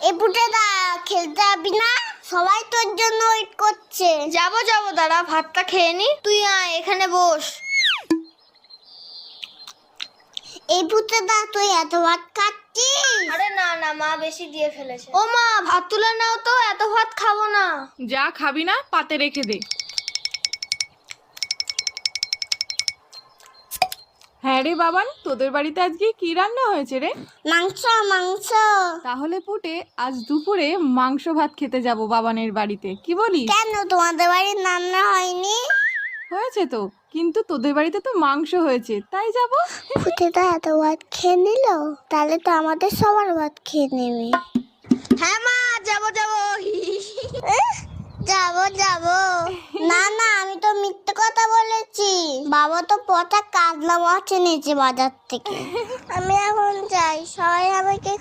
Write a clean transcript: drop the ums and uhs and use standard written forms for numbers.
এই পুটেদা খেলতে যাবি না? সবাই তোর জন্য ওয়েট করছে। যাবো দাঁড়া, ভাতটা খেয়ে নি। তুই আয় এখানে বস। এই পুটেদা তুই এত ভাত খাচ্ছিস? আরে না মা বেশি দিয়ে ফেলেছে। ও মা, ভাত তুলে নাও তো, এত ভাত খাবো না। যা খাবি না পাতে রেখে দে। হ্যাঁ রে বাবান, তোদের বাড়িতে আজকে কি রান্না হয়েছে রে? মাংস মাংস। তাহলে পুটে আজ দুপুরে মাংস ভাত খেতে যাব বাবানের বাড়িতে, কি বলিস? কেন তোমাদের বাড়ির রান্না হয়নি? হয়েছে তো, কিন্তু তোদের বাড়িতে তো মাংস হয়েছে, তাই যাব। পুটেদা এত ভাত খেয়ে নিল, তাহলে তো আমাদের সবার ভাত খেয়ে নেবে। হ্যাঁ মা, যাবো যাবো না না, আমি তো মিথ্যে কথা বলেছি। বাবা তো পচা কাতলা মাছ এনেছে বাজার থেকে। আমি এখন যাই, সবাই আমাকে